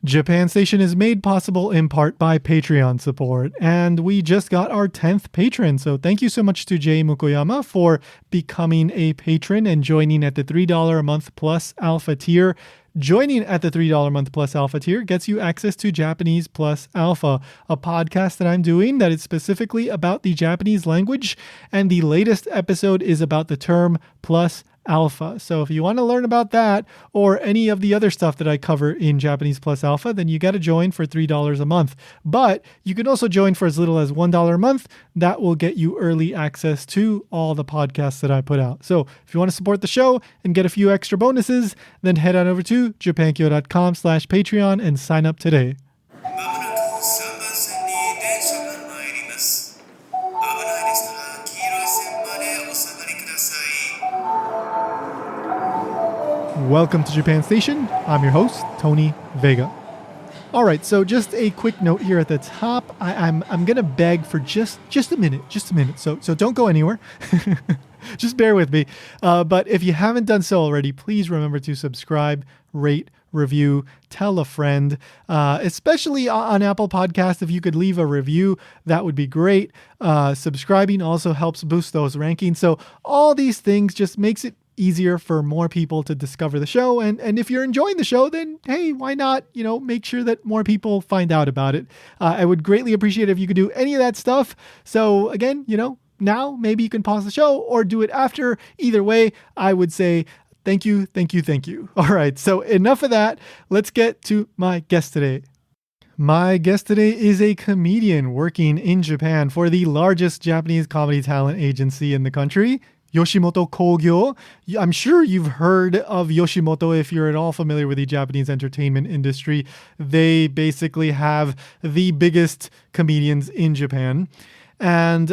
Japan Station is made possible in part by Patreon support, and we just got our 10th patron. So thank you so much to Jay Mukoyama for becoming a patron and joining at the $3 a month plus alpha tier. Joining at the $3 a month plus alpha tier gets you access to Japanese Plus Alpha, a podcast that I'm doing that is specifically about the Japanese language, and the latest episode is about the term plus alpha. So if you want to learn about that or any of the other stuff that I cover in Japanese Plus Alpha, then you got to join for $3 a month. But you can also join for as little as $1 a month. That will get you early access to all the podcasts that I put out. So if you want to support the show and get a few extra bonuses, then head on over to japankyo.com/Patreon and sign up today. Welcome to Japan Station. I'm your host, Tony Vega. All right, so just a quick note here at the top. I'm gonna beg for just a minute. So don't go anywhere. Just bear with me. But if you haven't done so already, please remember to subscribe, rate, review, tell a friend, especially on Apple Podcasts. If you could leave a review, that would be great. Subscribing also helps boost those rankings. So all these things just makes it easier for more people to discover the show. And if you're enjoying the show, then hey, why not, make sure that more people find out about it. I would greatly appreciate it if you could do any of that stuff. So again, now maybe you can pause the show or do it after. Either way, I would say thank you. All right, so enough of that. Let's get to my guest today. My guest today is a comedian working in Japan for the largest Japanese comedy talent agency in the country, Yoshimoto Kōgyō. I'm sure you've heard of Yoshimoto if you're at all familiar with the Japanese entertainment industry. They basically have the biggest comedians in Japan. And,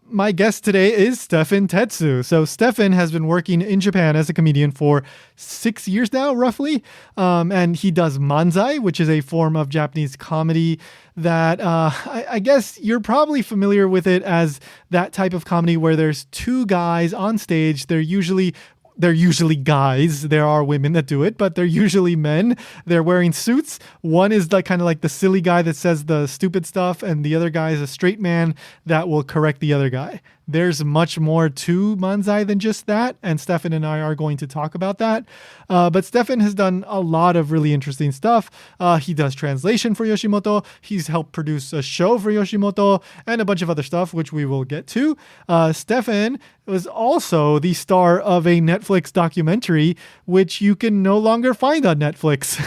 my guest today is Stephen Tetsu. So Stephen has been working in Japan as a comedian for 6 years now, roughly. And he does manzai, which is a form of Japanese comedy that I guess you're probably familiar with it as that type of comedy where there's two guys on stage. They're usually guys. There are women that do it, but they're usually men. They're wearing suits. One is kind of like the silly guy that says the stupid stuff, and the other guy is a straight man that will correct the other guy. There's much more to manzai than just that, and Stephen and I are going to talk about that. But Stephen has done a lot of really interesting stuff. He does translation for Yoshimoto. He's helped produce a show for Yoshimoto and a bunch of other stuff, which we will get to. Stephen was also the star of a Netflix documentary, which you can no longer find on Netflix.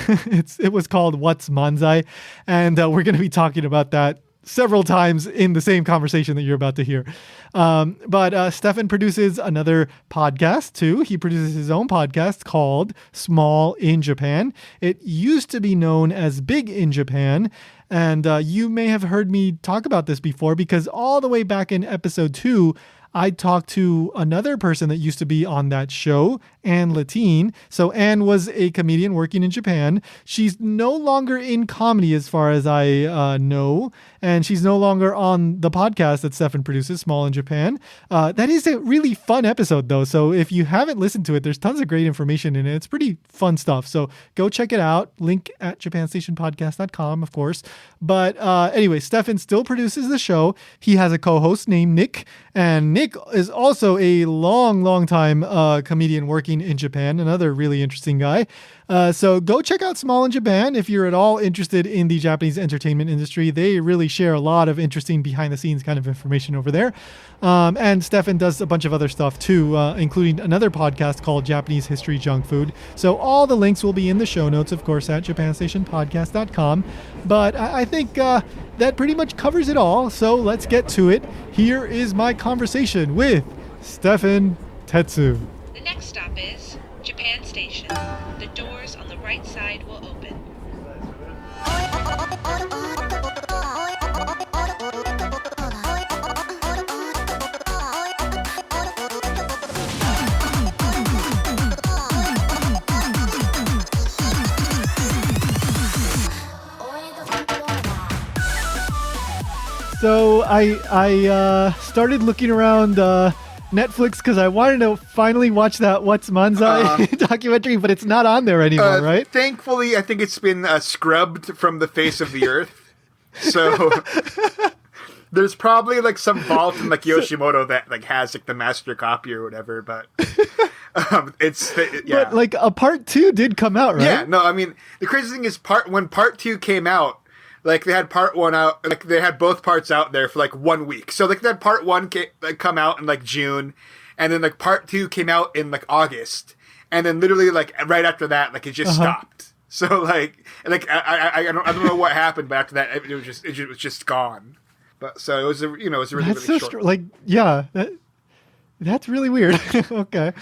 It was called What's Manzai? And we're going to be talking about that several times in the same conversation that you're about to hear. But Stephen produces another podcast too. He produces his own podcast called Small in Japan. It used to be known as Big in Japan. And you may have heard me talk about this before because all the way back in episode 2, I talked to another person that used to be on that show, Anne Latine. So Anne was a comedian working in Japan. She's no longer in comedy as far as I know. And she's no longer on the podcast that Stephen produces, Small in Japan. That is a really fun episode though. So if you haven't listened to it, there's tons of great information in it. It's pretty fun stuff. So go check it out. Link at japanstationpodcast.com, of course. But anyway, Stephen still produces the show. He has a co-host named Nick. And Nick is also a long time comedian working in Japan. Another really interesting guy. So go check out Small in Japan if you're at all interested in the Japanese entertainment industry. They really share a lot of interesting behind the scenes kind of information over there. And Stephen does a bunch of other stuff too, including another podcast called Japanese History Junk Food. So all the links will be in the show notes, of course, at japanstationpodcast.com. But I think that pretty much covers it all. So let's get to it. Here is my conversation with Stephen Tetsu. The next stop is Japan Station. The doors on the right side will open. So I started looking around Netflix because I wanted to finally watch that What's Manzai documentary, but it's not on there anymore, right? Thankfully, I think it's been scrubbed from the face of the earth. So there's probably like some vault in like Yoshimoto that like has like the master copy or whatever, but yeah. But like a part 2 did come out, right? Yeah, no, I mean the crazy thing is when part 2 came out, like they had part 1 out, like they had both parts out there for like 1 week. So like that part 1 come out in like June, and then like part 2 came out in like August, and then literally like right after that, like it just stopped. So like I don't know what happened, but after that it was just gone. But so it was really That's really so short. That's really weird. Okay.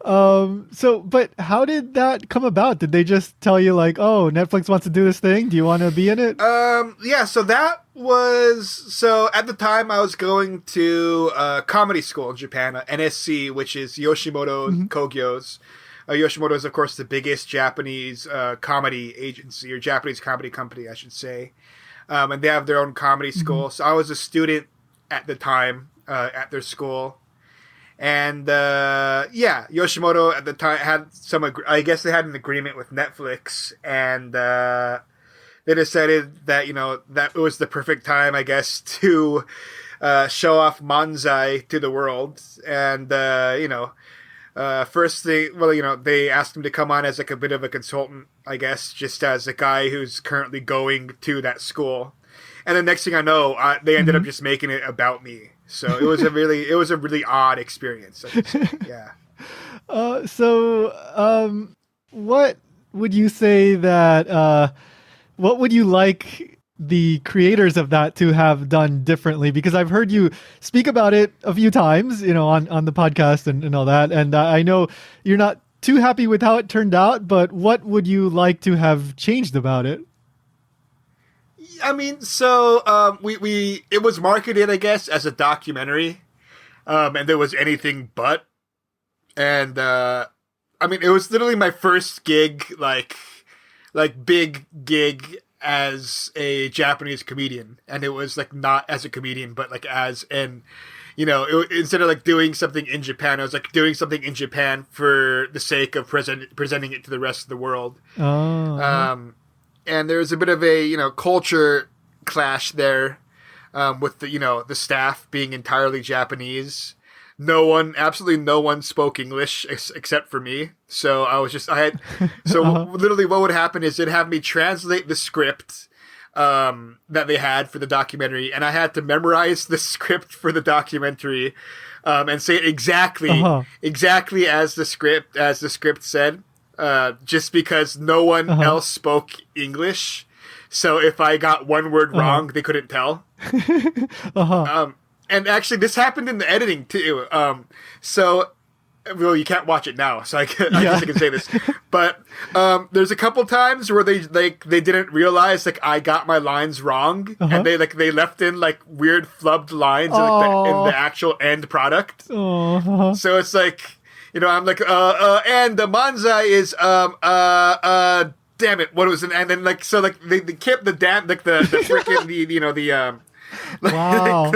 But how did that come about? Did they just tell you like, oh, Netflix wants to do this thing? Do you want to be in it? Yeah, so at the time I was going to comedy school in Japan, NSC, which is Yoshimoto Kōgyō's. Yoshimoto is, of course, the biggest Japanese comedy agency, or Japanese comedy company, I should say. And they have their own comedy school. So I was a student at the time at their school. And, Yoshimoto at the time had I guess they had an agreement with Netflix. And they decided that, that it was the perfect time, I guess, to show off Manzai to the world. And, first they asked him to come on as like a bit of a consultant, I guess, just as a guy who's currently going to that school. And the next thing I know, they ended up just making it about me. So it was a really odd experience. Yeah. What would you say that? What would you like the creators of that to have done differently? Because I've heard you speak about it a few times, on the podcast and all that. And I know you're not too happy with how it turned out, but what would you like to have changed about it? I mean, so it was marketed, I guess, as a documentary, and there was anything but. And it was literally my first gig, like big gig as a Japanese comedian, and it was like not as a comedian, but like as an, instead of like doing something in Japan, I was like doing something in Japan for the sake of presenting it to the rest of the world. And there was a bit of a culture clash there, with the staff being entirely Japanese. Absolutely no one spoke English except for me. So literally what would happen is they'd have me translate the script that they had for the documentary, and I had to memorize the script for the documentary, and say it exactly as the script said, just because no one else spoke English. So if I got one word wrong, they couldn't tell. And actually, this happened in the editing too. You can't watch it now, so I guess I can say this. But there's a couple times where they didn't realize like I got my lines wrong, and they left in like weird flubbed lines in the actual end product. So it's like, I'm like and the manzai is damn it, what was it? And then like so like they kept the freaking Wow.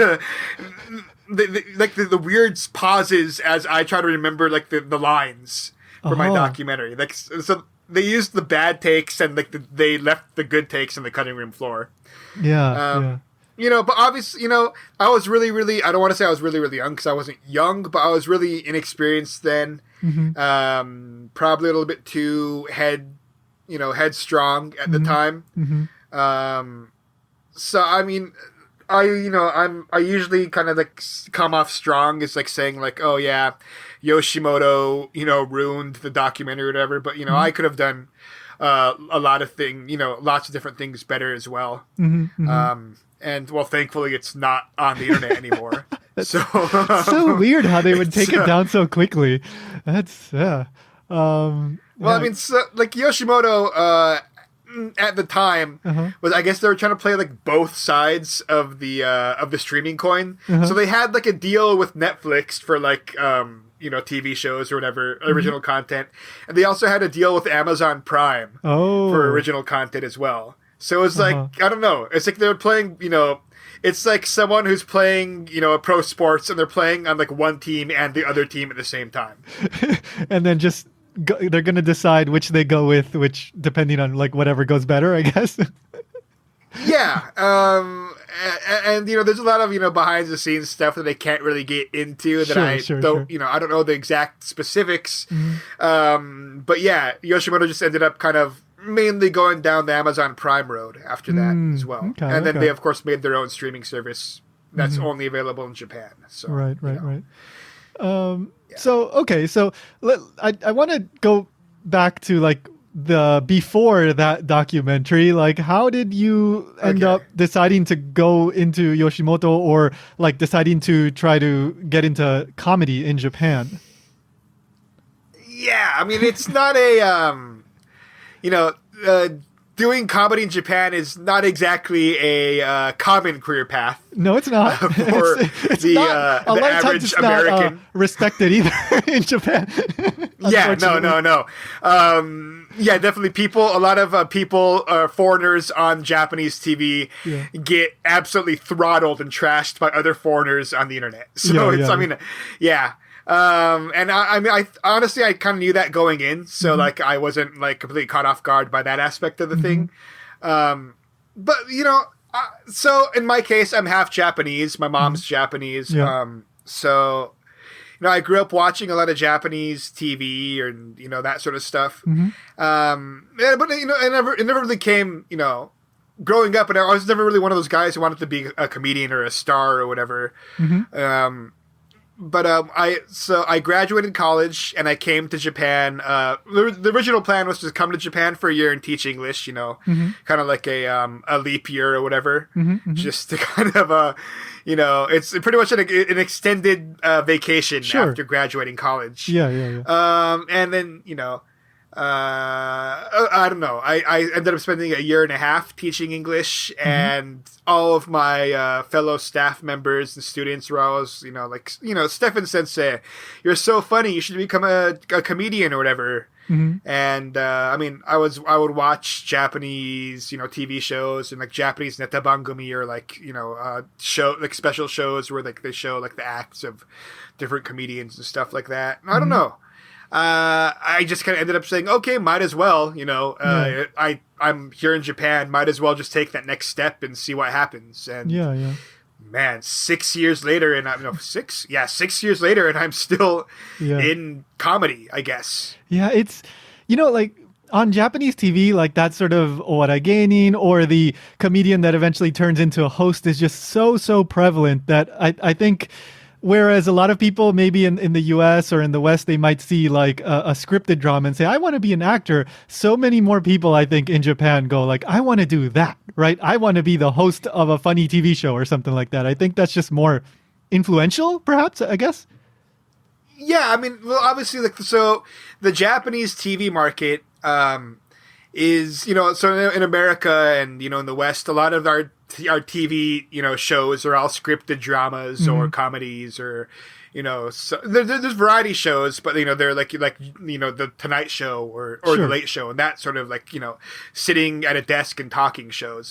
the weird pauses as I try to remember like the lines for my documentary. Like so they used the bad takes and like they left the good takes on the cutting room floor. Yeah. But obviously, I was really, really, I don't want to say I was really, really young because I wasn't young, but I was really inexperienced then. Probably a little bit too headstrong at the time. So I mean, I usually kind of like come off strong as like saying like, oh yeah, Yoshimoto, ruined the documentary or whatever. But I could have done a lot of things, lots of different things better as well. And well, thankfully, it's not on the internet anymore. So weird how they would take it down so quickly. That's I mean, so, like Yoshimoto at the time was, I guess they were trying to play like both sides of the streaming coin. So they had like a deal with Netflix for like TV shows or whatever, original content, and they also had a deal with Amazon Prime for original content as well. So it was like, I don't know. It's like they're playing, it's like someone who's playing, a pro sports and they're playing on like one team and the other team at the same time. And then just they're going to decide which they go with, which depending on like whatever goes better, I guess. Yeah. And there's a lot of, behind the scenes stuff that they can't really get into that I don't know the exact specifics. Mm-hmm. But yeah, Yoshimoto just ended up kind of mainly going down the Amazon Prime road after that as well. Okay, and then they, of course, made their own streaming service that's only available in Japan. So, right. So, okay. So I want to go back to like the before that documentary. Like, how did you end up deciding to go into Yoshimoto or like deciding to try to get into comedy in Japan? Yeah, I mean, it's not a, doing comedy in Japan is not exactly a common career path. No, it's not. It's not, the average American. Not, respected either in Japan. Yeah, no. Yeah, definitely a lot of people, foreigners on Japanese TV get absolutely throttled and trashed by other foreigners on the internet. So and I honestly, I kind of knew that going in. So like, I wasn't like completely caught off guard by that aspect of the thing. But so in my case, I'm half Japanese. My mom's Japanese. So, I grew up watching a lot of Japanese TV and, that sort of stuff. But it never really came, growing up, and I was never really one of those guys who wanted to be a comedian or a star or whatever. But I graduated college and I came to Japan. The original plan was to come to Japan for a year and teach English, kind of like a leap year or whatever, just to kind of it's pretty much an extended vacation after graduating college. And then I don't know. I ended up spending a year and a half teaching English, and all of my fellow staff members and students were always, Stephen Sensei, you're so funny. You should become a comedian or whatever. And I would watch Japanese, TV shows and like Japanese netabangumi or like special shows where like they show like the acts of different comedians and stuff like that. And I don't know. I just kind of ended up saying, okay, might as well, I'm here in Japan, might as well just take that next step and see what happens. And man, 6 years later, and 6 years later, and I'm still in comedy, I guess. Yeah, it's, like on Japanese TV, like that sort of owarai geinin or the comedian that eventually turns into a host is just so prevalent that I think. Whereas a lot of people maybe in the US or in the West, they might see like a scripted drama and say, I want to be an actor. So many more people, I think, in Japan go like, I want to do that, right? I want to be the host of a funny TV show or something like that. I think that's just more influential, perhaps, I guess. Yeah, obviously, so the Japanese TV market is, so in America and, in the West, a lot of our TV, shows are all scripted dramas or comedies or, so there's variety shows, but, they're like, the Tonight Show or the Late Show and that sort of like, sitting at a desk and talking shows.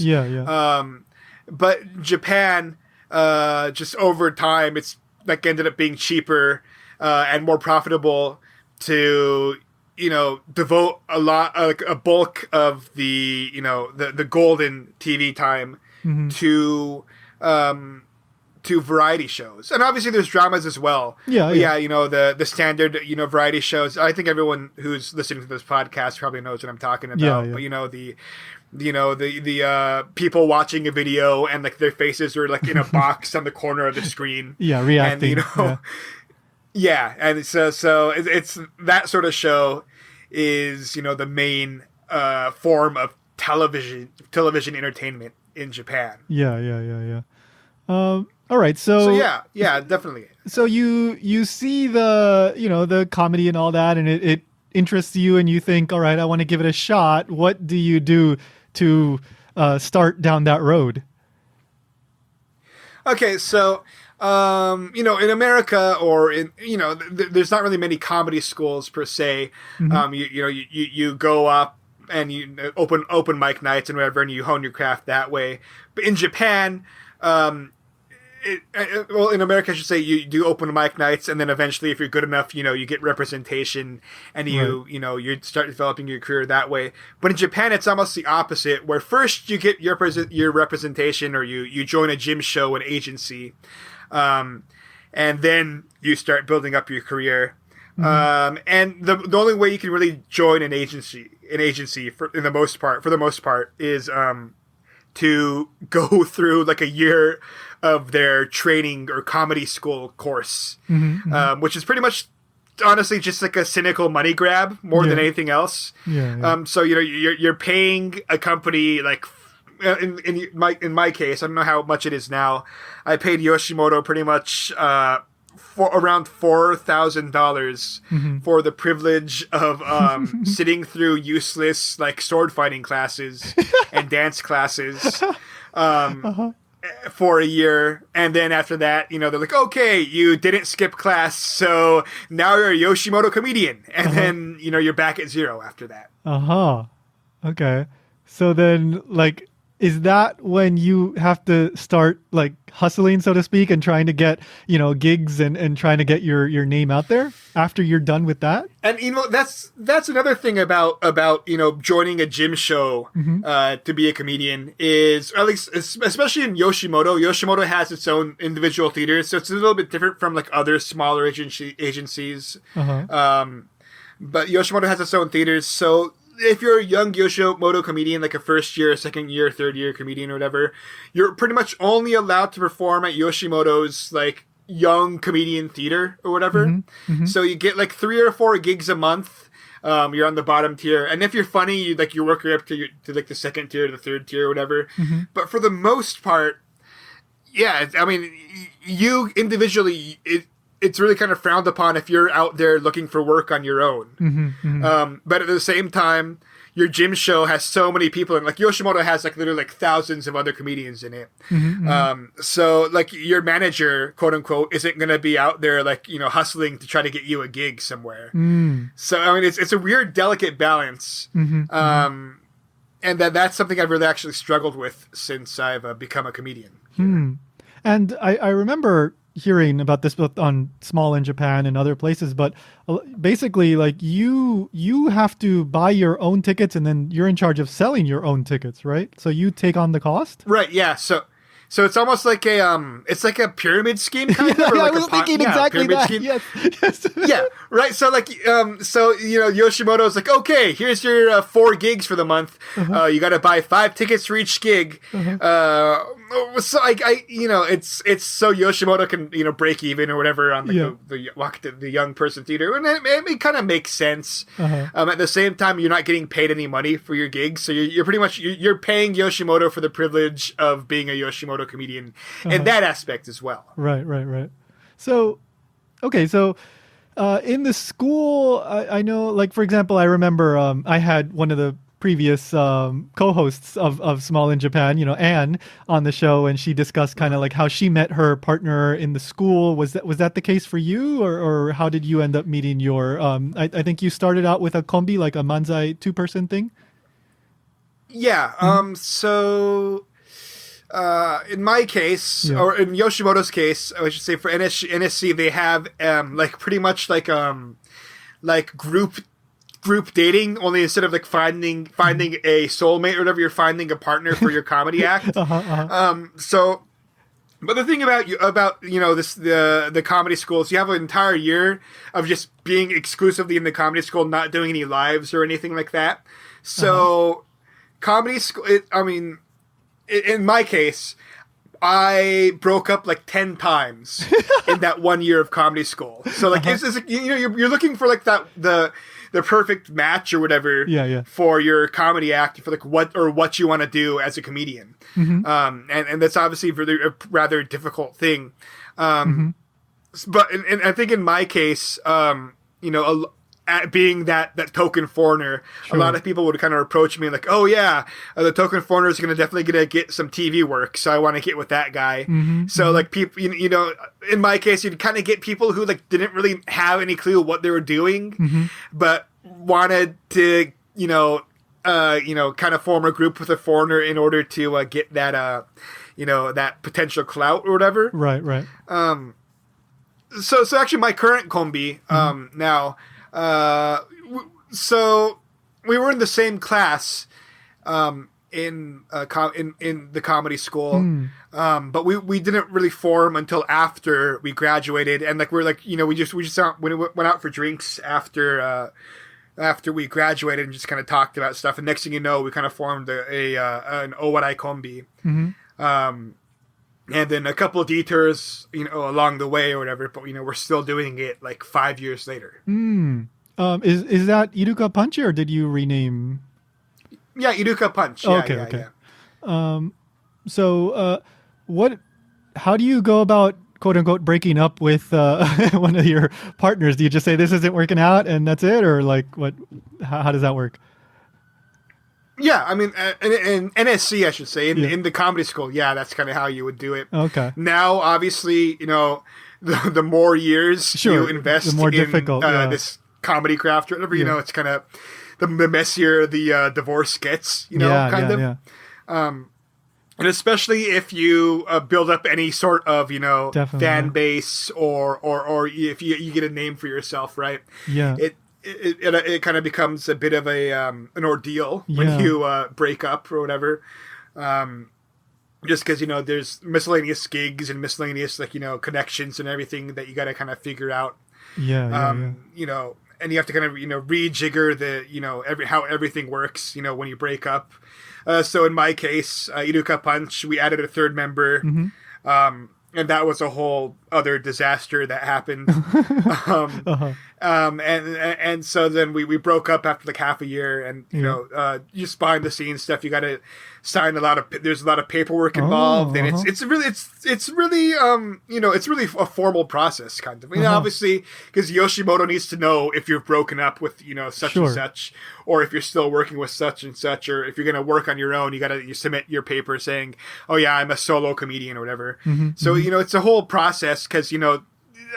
But Japan, just over time, it's like ended up being cheaper and more profitable to, devote a bulk of the, the golden TV time to variety shows. And obviously there's dramas as well. The standard, variety shows. I think everyone who's listening to this podcast probably knows what I'm talking about. But the people watching a video and like their faces are like in a box on the corner of the screen. Reacting. And, and so it's that sort of show is, the main form of television entertainment in Japan. All right, so definitely. So you see the the comedy and all that, and it interests you, and you think, all right, I want to give it a shot. What do you do to start down that road? Okay, so in America or in there's not really many comedy schools per se. You go up and you open mic nights and whatever, and you hone your craft that way. But in Japan, well, in America, I should say, you do open mic nights, and then eventually, if you're good enough, you get representation, and you start developing your career that way. But in Japan, it's almost the opposite, where first you get your representation, or you join a gym show, an agency, and then you start building up your career. And the only way you can really join an agency for the most part is to go through like a year of their training or comedy school course, which is pretty much honestly just like a cynical money grab more than anything else. So you're paying a company like in my case, I don't know how much it is now. I paid Yoshimoto pretty much for around $4,000 for the privilege of sitting through useless like sword fighting classes and dance classes for a year, and then after that, they're like, okay, you didn't skip class, so now you're a Yoshimoto comedian, and then you're back at zero after that. Okay, so then like, is that when you have to start like hustling, so to speak, and trying to get, gigs and trying to get your name out there after you're done with that? And that's another thing about joining a gym show to be a comedian is, or at least especially in Yoshimoto. Yoshimoto has its own individual theaters, so it's a little bit different from like other smaller agencies. But Yoshimoto has its own theaters, so if you're a young Yoshimoto comedian, like a first year, second year, third year comedian or whatever, you're pretty much only allowed to perform at Yoshimoto's like young comedian theater or whatever. So you get like 3 or 4 gigs a month. You're on the bottom tier, and if you're funny, you work your way up to like the second tier, the third tier or whatever. But for the most part, I mean, you individually, it's really kind of frowned upon if you're out there looking for work on your own. But at the same time, your gym show has so many people, and like Yoshimoto has like literally like thousands of other comedians in it. So like your manager, quote unquote, isn't going to be out there like, hustling to try to get you a gig somewhere. So, I mean, it's a weird, delicate balance. And that's something I've really actually struggled with since I've become a comedian. And I remember hearing about this both on Small in Japan and other places, but basically like you have to buy your own tickets, and then you're in charge of selling your own tickets, right? So you take on the cost? Right, yeah. So it's almost like it's like a pyramid scheme kind of. Or like I was thinking exactly that. Scheme. Yes. Yeah, right. So like, Yoshimoto's like, okay, here's your 4 gigs for the month. You got to buy 5 tickets for each gig. So it's so Yoshimoto can break even or whatever on the young person theater, and it kind of makes sense. At the same time, you're not getting paid any money for your gigs, so you're pretty much you're paying Yoshimoto for the privilege of being a Yoshimoto comedian in that aspect as well. Right. So, okay, so in the school, I know, like, for example, I remember I had one of the previous co-hosts of Small in Japan, Anne, on the show, and she discussed kind of like how she met her partner in the school. Was that the case for you, or how did you end up meeting your? I think you started out with a kombi, like a manzai 2-person thing. Yeah. So. In my case, or in Yoshimoto's case, I should say for NSC, they have like pretty much like group dating, only instead of like finding a soulmate or whatever, you're finding a partner for your comedy act. So, but the thing about the comedy schools, you have an entire year of just being exclusively in the comedy school, not doing any lives or anything like that. So, comedy school, in my case, I broke up like 10 times in that 1 year of comedy school. So like, you're looking for like the perfect match or whatever for your comedy act, for like what you want to do as a comedian. And that's obviously really a rather difficult thing. But and I think in my case, being that token foreigner, a lot of people would kind of approach me like, oh yeah, the token foreigner is definitely gonna get some TV work, so I want to get with that guy. So like people, in my case, you'd kind of get people who like didn't really have any clue what they were doing, but wanted to kind of form a group with a foreigner in order to get that, that potential clout or whatever. Right. So actually, my current kombi now. So we were in the same class in the comedy school, but we didn't really form until after we graduated, and like we just went out for drinks after we graduated and just kind of talked about stuff. And next thing you know, we kind of formed an owarai kombi. And then a couple of detours, along the way or whatever, but we're still doing it like 5 years later. Is that Iruka Punch, or did you rename? Yeah, Iruka Punch. Yeah, okay. So, how do you go about, quote unquote, breaking up with one of your partners? Do you just say this isn't working out and that's it, or like what? How does that work? Yeah, I mean, in NSC, I should say, in the comedy school, yeah, that's kind of how you would do it. Okay. Now, obviously, the more years you invest the more in difficult, this comedy craft or whatever, it's kind of the messier the divorce gets, kind of. Yeah. And especially if you build up any sort of, fan base or if you get a name for yourself, right? Yeah. It kind of becomes a bit of an ordeal when you break up or whatever. Just because, there's miscellaneous gigs and miscellaneous, connections and everything that you got to kind of figure out. Yeah. And you have to kind of, rejigger how everything works, when you break up. So in my case, Iruka Punch, we added a third member. And that was a whole other disaster that happened. And so then we broke up after like half a year, and just behind the scenes stuff, you got to sign there's a lot of paperwork involved, and it's really a formal process kind of. Obviously, because Yoshimoto needs to know if you've broken up with such and such, or if you're still working with such and such, or if you're going to work on your own, you submit your paper saying, oh yeah, I'm a solo comedian or whatever. So it's a whole process, because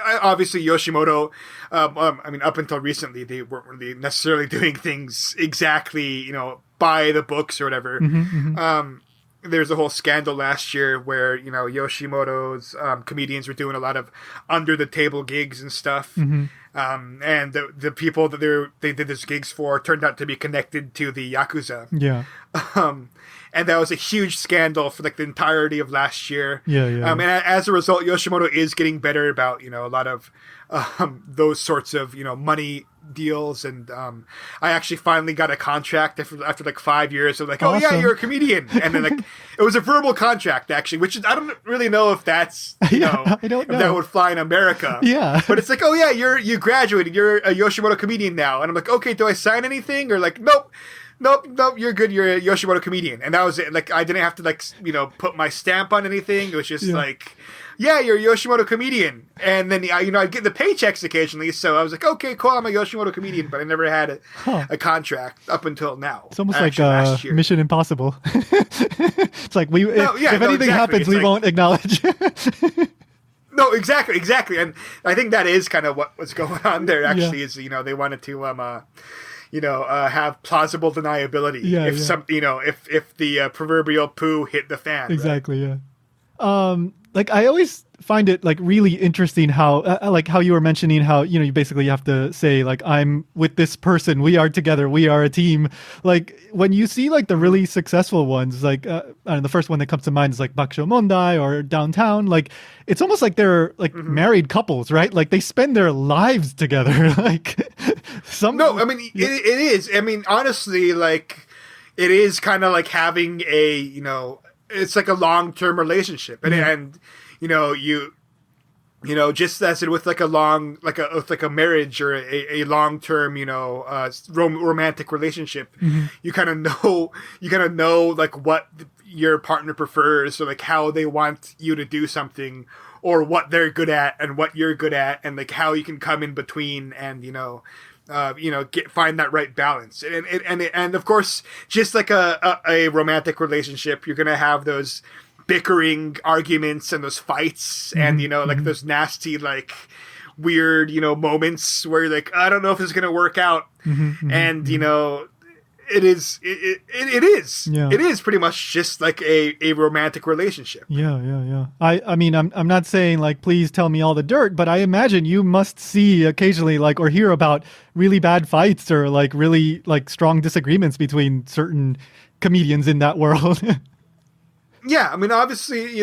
obviously Yoshimoto, up until recently, they weren't really necessarily doing things exactly, by the books or whatever. There's a whole scandal last year where, Yoshimoto's comedians were doing a lot of under the table gigs and stuff. And the people that they did these gigs for turned out to be connected to the Yakuza. Yeah. And that was a huge scandal for like the entirety of last year. Yeah. And as a result, Yoshimoto is getting better about, a lot of those sorts of, money deals. And I actually finally got a contract after like 5 years. So like, awesome. Oh yeah, you're a comedian. And then like, it was a verbal contract actually, which is, I don't really know if that's, I don't know. if that would fly in America. Yeah. But it's like, oh yeah, you graduated. You're a Yoshimoto comedian now. And I'm like, okay, do I sign anything? Or like, nope, you're good. You're a Yoshimoto comedian. And that was it. Like, I didn't have to put my stamp on anything. It was just like, yeah, you're a Yoshimoto comedian. And then, I'd get the paychecks occasionally. So I was like, okay, cool, I'm a Yoshimoto comedian. But I never had a contract up until now. It's almost like Mission Impossible. It's like, if anything happens, we won't acknowledge. No, exactly. And I think that is kind of what was going on there, actually, is, they wanted to, have plausible deniability. If the proverbial poo hit the fan. Exactly. Right? Yeah. Like, I always find it like really interesting how, like how you were mentioning how, you basically have to say like, I'm with this person, we are together, we are a team. Like when you see like the really successful ones, like the first one that comes to mind is like Bakusho Mondai or Downtown. Like it's almost like they're like married couples, right? Like they spend their lives together. Like it is. I mean, honestly, like it is kind of like having a, it's like a long-term relationship, and just as it with like a long, like a marriage or a long-term, romantic relationship, you kind of know like what your partner prefers, or like how they want you to do something, or what they're good at and what you're good at, and like how you can come in between and find that right balance. And of course, just like a romantic relationship, you're gonna have those bickering arguments and those fights, and like those nasty, like weird, moments where you're like, I don't know if this is gonna work out. And it is. Yeah. It is pretty much just like a romantic relationship. Yeah. I mean, I'm not saying like, please tell me all the dirt, but I imagine you must see occasionally like, or hear about really bad fights or like really like strong disagreements between certain comedians in that world. Yeah, I mean, obviously,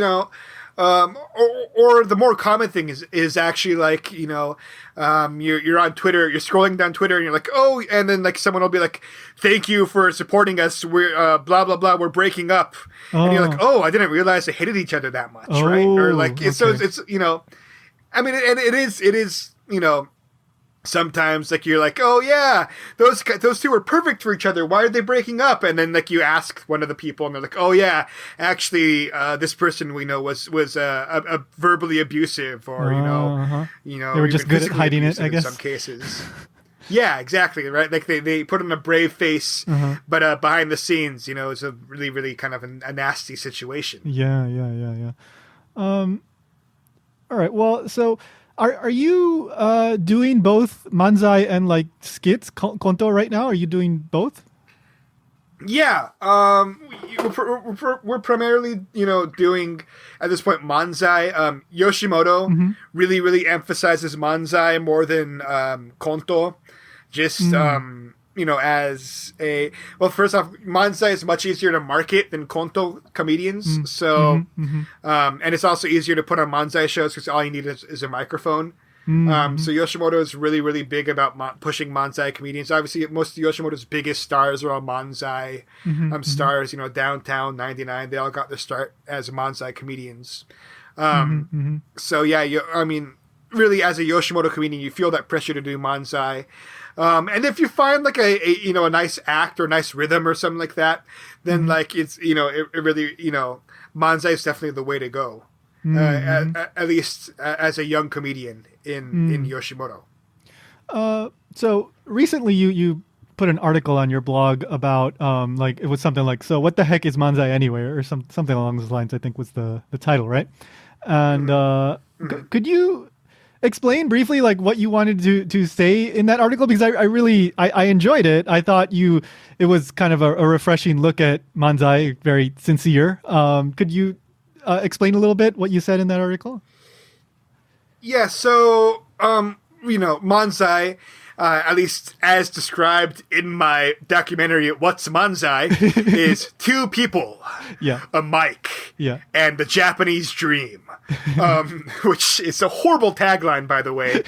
or the more common thing is actually like, you're on Twitter, you're scrolling down Twitter and you're like, oh, and then like someone will be like, thank you for supporting us. We're blah, blah, blah. We're breaking up. And you're like, oh, I didn't realize they hated each other that much. Right. Or like, so it's, I mean, and it is, sometimes like you're like, oh yeah, those two were perfect for each other. Why are they breaking up? And then like you ask one of the people, and they're like, oh yeah, actually, this person we know was a verbally abusive, or they were just good at hiding it, I guess. In some cases. Yeah, exactly. Right. Like they put on a brave face, but behind the scenes, it's a really, really kind of a nasty situation. Yeah. All right. Well, so. Are you doing both manzai and like skits, konto right now? Are you doing both? Yeah, we're primarily doing at this point manzai. Yoshimoto really, really emphasizes manzai more than konto. Just as a first off, manzai is much easier to market than konto comedians. So, and it's also easier to put on manzai shows because all you need is a microphone. So Yoshimoto is really, really big about pushing manzai comedians. Obviously, most of Yoshimoto's biggest stars are all manzai stars. Downtown 99, they all got their start as manzai comedians. So yeah, I mean, really, as a Yoshimoto comedian, you feel that pressure to do manzai. And if you find like a nice act or a nice rhythm or something like that, then like it's it really manzai is definitely the way to go. At least as a young comedian in Yoshimoto. So recently you put an article on your blog about like it was something like, so what the heck is manzai anyway, or something along those lines, I think was the title, right? And could you explain briefly like what you wanted to say in that article? Because I really enjoyed it. I thought it was kind of a refreshing look at manzai, very sincere. Could you explain a little bit what you said in that article? Yeah, so manzai, at least as described in my documentary What's Manzai, is two people, a mic, and the Japanese dream. Which is a horrible tagline, by the way,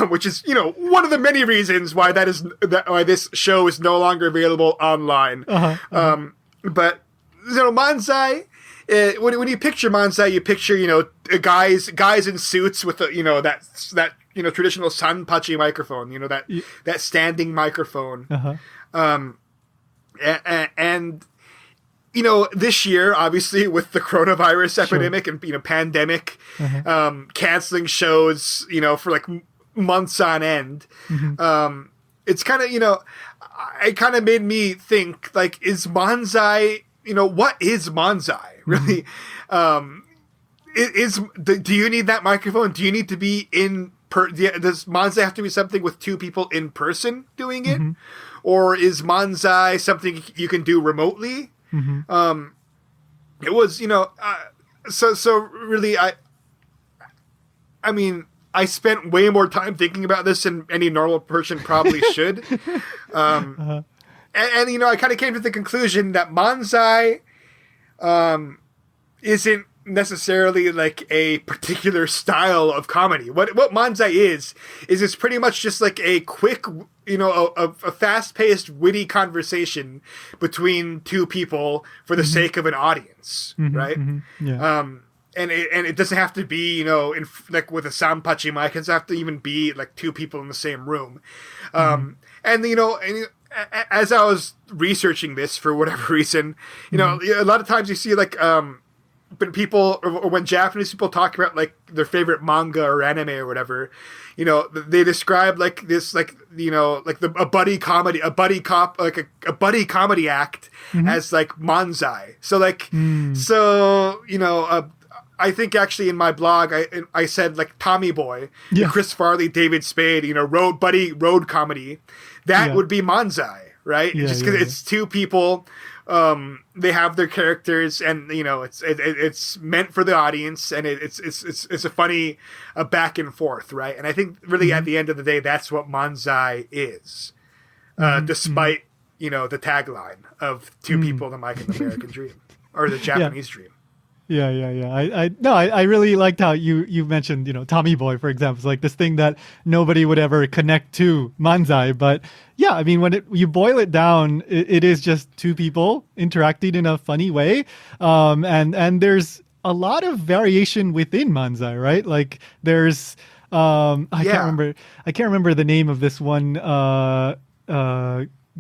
which is, one of the many reasons why why this show is no longer available online. But, manzai, when you picture manzai, you picture, guys in suits with, that traditional sanpachi microphone, that standing microphone. And this year, obviously, with the coronavirus epidemic and pandemic, canceling shows, for like months on end, it's kind of it kind of made me think like, is manzai, what is manzai really? Do you need that microphone? Do you need to be does manzai have to be something with two people in person doing it, or is manzai something you can do remotely? It was, so really, I mean, I spent way more time thinking about this than any normal person probably should. And I kind of came to the conclusion that manzai, isn't necessarily like a particular style of comedy. What manzai is it's pretty much just like a quick, a fast-paced, witty conversation between two people for the sake of an audience, right? Yeah. And it doesn't have to be, like with a sanpachi mic. It doesn't have to even be like two people in the same room. And as I was researching this for whatever reason, a lot of times you see like, when people, or when Japanese people talk about like their favorite manga or anime or whatever, they describe like this, like, like a buddy comedy act as like manzai. So like, I think actually in my blog, I said like Tommy Boy, Chris Farley, David Spade, road comedy, that would be manzai, right? Yeah, Just because yeah, it's two people, they have their characters, and it's meant for the audience, and it's a funny back and forth, right? And I think really at the end of the day, that's what Manzai is, despite the tagline of two people, the mic and the American dream, or the Japanese dream. Yeah. I really liked how you mentioned, Tommy Boy, for example. It's like this thing that nobody would ever connect to Manzai. But yeah, I mean, when you boil it down, it is just two people interacting in a funny way. And there's a lot of variation within Manzai, right? Like there's, I can't remember the name of this one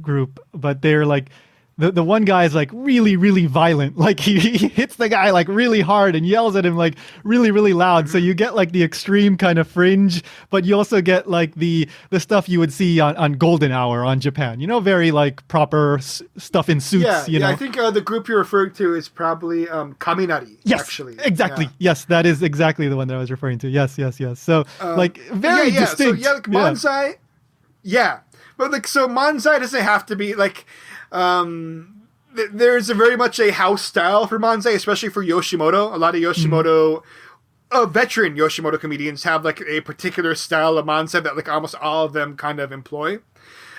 group, but they're like, the one guy is like really, really violent. Like he hits the guy like really hard and yells at him like really, really loud. So you get like the extreme kind of fringe, but you also get like the stuff you would see on Golden Hour on Japan. Very like proper stuff in suits. Yeah, I think the group you're referring to is probably Kaminari. Yes, actually. Exactly. Yeah. Yes, that is exactly the one that I was referring to. Yes. So like very distinct. So like Manzai. Yeah, but like so Manzai doesn't have to be like. There's very much a house style for Manzai, especially for Yoshimoto. A lot of Yoshimoto, veteran Yoshimoto comedians have like a particular style of Manzai that like almost all of them kind of employ.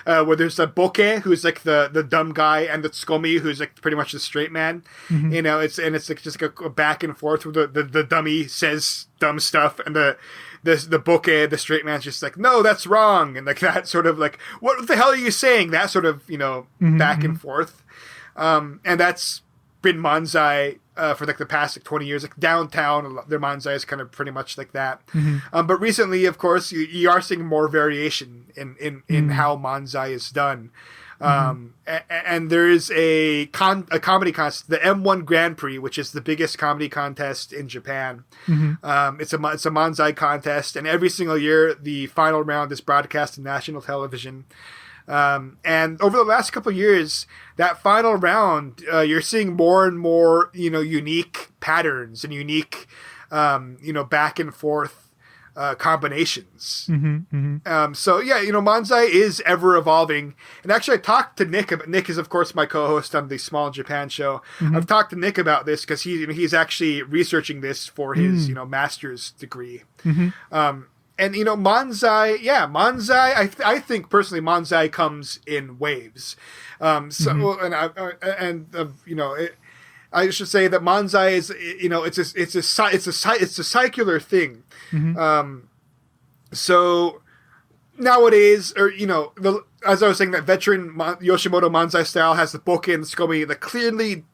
Where there's a Boke, who's like the dumb guy, and the Tsukomi, who's like pretty much the straight man. It's like just like a back and forth where the dummy says dumb stuff, and the Boke, the straight man's just like, no, that's wrong, and like that sort of like, what the hell are you saying? That sort of back and forth, and that's been Manzai for like the past like 20 years. Like downtown, their Manzai is kind of pretty much like that. But recently, of course, you are seeing more variation in how Manzai is done. And there is a comedy contest, the M1 Grand Prix, which is the biggest comedy contest in Japan. It's a Manzai contest, and every single year the final round is broadcast on national television. And over the last couple of years, that final round, you're seeing more and more, unique patterns and unique, back and forth combinations. So yeah, Manzai is ever evolving. And actually I talked to Nick. Nick is of course my co-host on the Small Japan show. I've talked to Nick about this because he's actually researching this for his master's degree. And Manzai, I think personally Manzai comes in waves. I should say that Manzai is, it's a circular thing. So nowadays, or as I was saying, that veteran Yoshimoto Manzai style has the Boke and the Tsukomi that clearly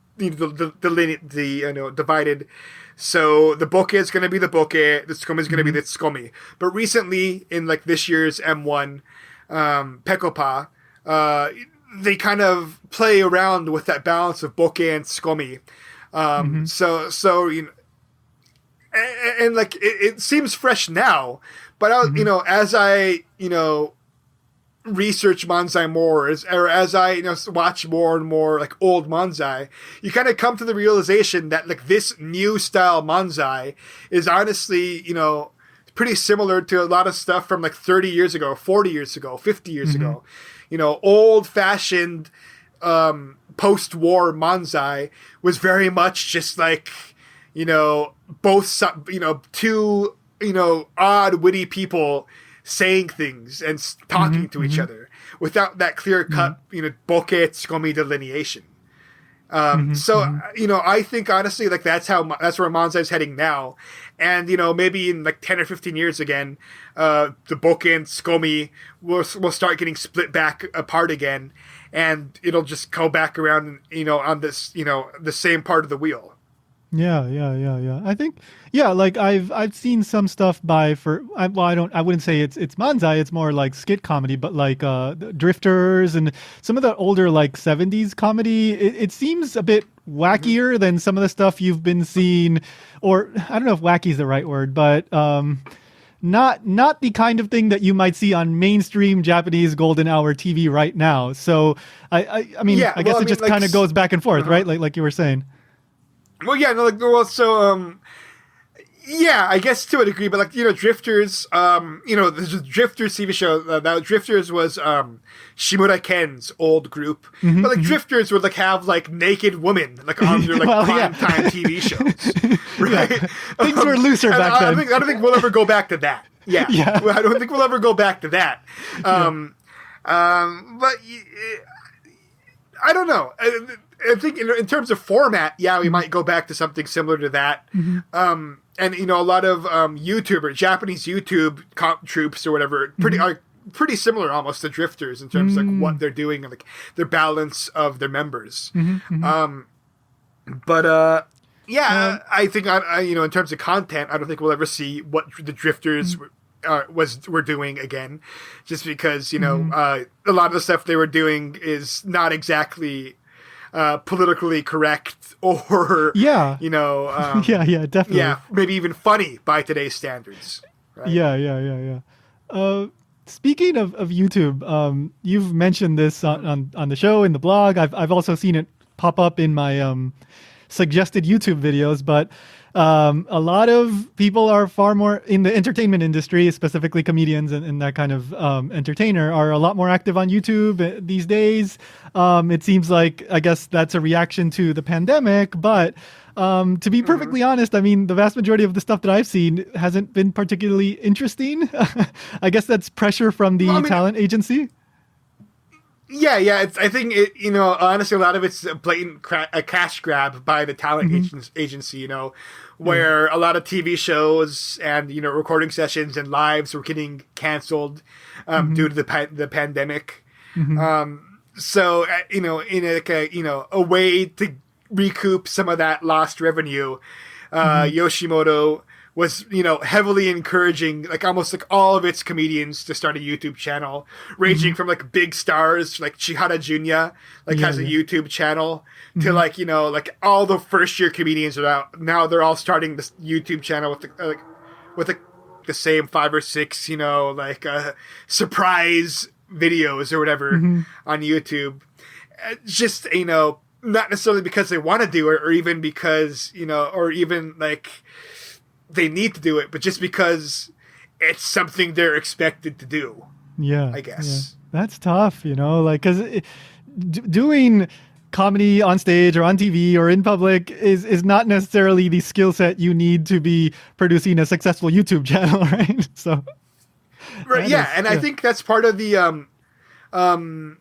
divided. So the Boke is going to be the Boke, the Tsukomi is going to be the Tsukomi. But recently, in like this year's M1, Pekopa, they kind of play around with that balance of Boke and Tsukomi. And like it seems fresh now, but as I research Manzai more, or as I watch more and more like old Manzai, you kind of come to the realization that like this new style Manzai is honestly pretty similar to a lot of stuff from like 30 years ago, 40 years ago, 50 years ago. Old fashioned post-war Manzai was very much just like both two odd witty people saying things and talking to each other without that clear cut Boke Tsukomi delineation. I think honestly like that's where Manzai's heading now, and maybe in like 10 or 15 years again, the Boke and Tsukomi will start getting split back apart again, and it'll just go back around on this the same part of the wheel. Yeah. I think, like I've seen some stuff I wouldn't say it's Manzai, it's more like skit comedy, but like Drifters and some of the older like 70s comedy, it seems a bit wackier than some of the stuff you've been seeing, or I don't know if wacky is the right word, but not the kind of thing that you might see on mainstream Japanese golden hour TV right now. So I guess it just kind of goes back and forth, right? Like you were saying. Well, yeah, no, Yeah, I guess to a degree, but like, Drifters, there's a Drifters TV show. That Drifters was Shimura Ken's old group, but like Drifters would like have like naked women like on their like primetime TV shows, right? Yeah. Things were looser back then. I don't think we'll ever go back to that. Yeah, I don't think we'll ever go back to that. But I don't know. I think in terms of format, we might go back to something similar to that. And a lot of Japanese YouTube troops or whatever, pretty similar almost to Drifters in terms of like what they're doing and like their balance of their members. But I think in terms of content, I don't think we'll ever see what the Drifters were doing again, just because a lot of the stuff they were doing is not exactly politically correct or definitely maybe even funny by today's standards, right? Speaking of YouTube, you've mentioned this on the show, in the blog. I've also seen it pop up in my suggested YouTube videos, but a lot of people are far more in the entertainment industry, specifically comedians and that kind of entertainer, are a lot more active on YouTube these days. It seems like, I guess that's a reaction to the pandemic, but to be perfectly honest, I mean, the vast majority of the stuff that I've seen hasn't been particularly interesting. I guess that's pressure from the talent agency. Yeah. I think honestly, a lot of it's a blatant a cash grab by the talent agency. Where a lot of TV shows and recording sessions and lives were getting canceled due to the pandemic. So in a way to recoup some of that lost revenue, Yoshimoto was, heavily encouraging, like, almost like all of its comedians to start a YouTube channel, ranging from, like, big stars, like Chihara Junya, has a YouTube channel, to, like, like, all the first-year comedians are out. Now they're all starting this YouTube channel with the same 5 or 6, surprise videos or whatever on YouTube. Just, not necessarily because they want to do it, or even because, or even, like, they need to do it, but just because it's something they're expected to do. I guess. That's tough, because doing comedy on stage or on TV or in public is not necessarily the skill set you need to be producing a successful YouTube channel, right? So, right, I think that's part of the I don't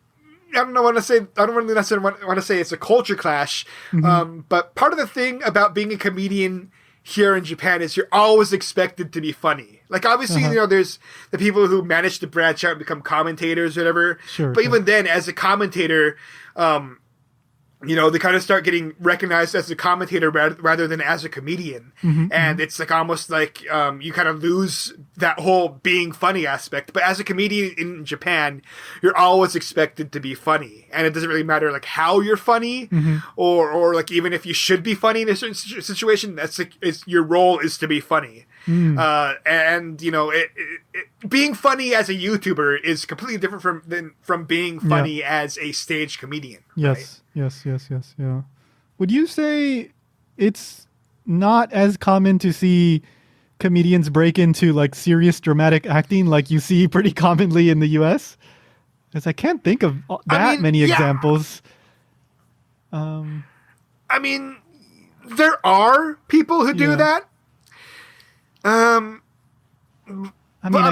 want to necessarily want to say it's a culture clash, but part of the thing about being a comedian here in Japan is you're always expected to be funny. Like, obviously, there's the people who manage to branch out and become commentators or whatever. Sure, but even then, as a commentator, they kind of start getting recognized as a commentator rather than as a comedian. And it's like almost like you kind of lose that whole being funny aspect. But as a comedian in Japan, you're always expected to be funny. And it doesn't really matter like how you're funny or like even if you should be funny in a certain situation, that's like your role is to be funny. And being funny as a YouTuber is completely different from being funny as a stage comedian. Yes. Yes. Yeah. Would you say it's not as common to see comedians break into like serious dramatic acting like you see pretty commonly in the US? Because I can't think of many examples. I mean, there are people who do that. I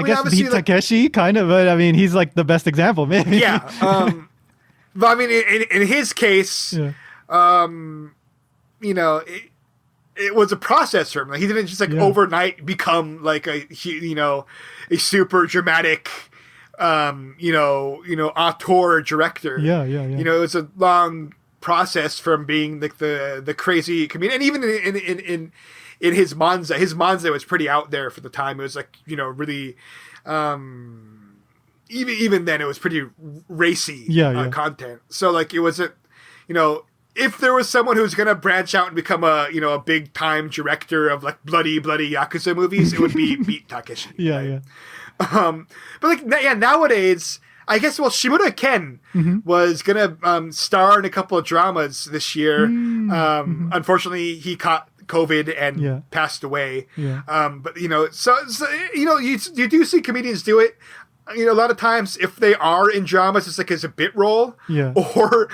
guess Beat Takeshi kind of, but I mean, he's like the best example, maybe. Yeah. But I mean, in his case, it was a process for him. Like, he didn't just overnight become like a super dramatic, auteur director. Yeah. It was a long process from being like the crazy comedian, and even in his Manzai was pretty out there for the time. It was like, really, even then it was pretty racy content. So like, it wasn't, if there was someone who's going to branch out and become a big time director of like bloody Yakuza movies, it would be Beat Takeshi. But like, nowadays, I guess, Shimura Ken was going to star in a couple of dramas this year. Unfortunately, he caught COVID and Yeah. passed away. Yeah. But so you do see comedians do it. A lot of times if they are in dramas, it's like as a bit role. Yeah. Or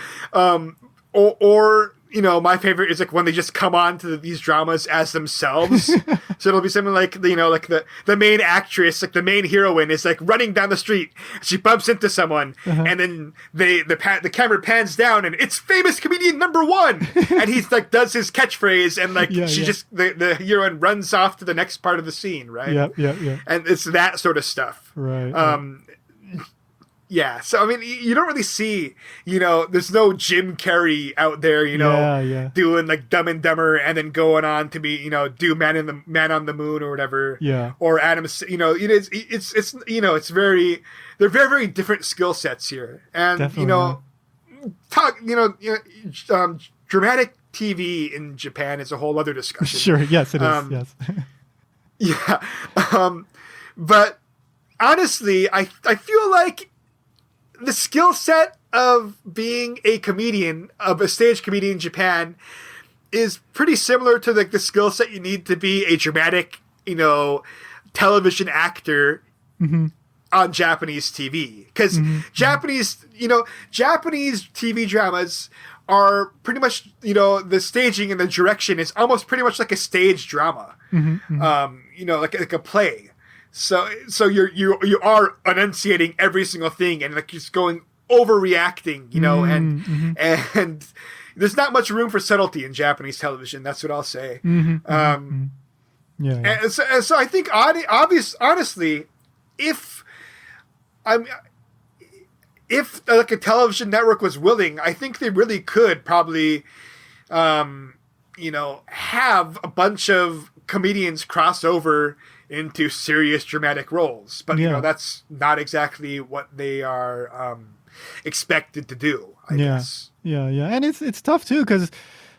my favorite is like when they just come on to these dramas as themselves. So it'll be something like like the main actress, like the main heroine, is like running down the street. She bumps into someone, and then the camera pans down, and it's famous comedian number one, and he's like does his catchphrase, and like the heroine runs off to the next part of the scene, right? Yeah. And it's that sort of stuff, Right. Yeah, so I mean, you don't really see, there's no Jim Carrey out there, doing like Dumb and Dumber, and then going on to be, do Man on the Moon or whatever. Yeah. Or Adam's, it's very, they're very, very different skill sets here, and Definitely, dramatic TV in Japan is a whole other discussion. Sure. Yes, it is. Yes. Yeah, but honestly, I feel like the skill set of being a comedian, of a stage comedian in Japan, is pretty similar to like the skill set you need to be a dramatic, television actor on Japanese TV. Because Japanese TV dramas are pretty much, the staging and the direction is almost pretty much like a stage drama, like a play. So you are enunciating every single thing and like just going overreacting, and there's not much room for subtlety in Japanese television. That's what I'll say. Yeah. And so I think honestly, if like a television network was willing, I think they really could probably, have a bunch of comedians cross over into serious dramatic roles, but that's not exactly what they are expected to do, I guess. And it's tough too, because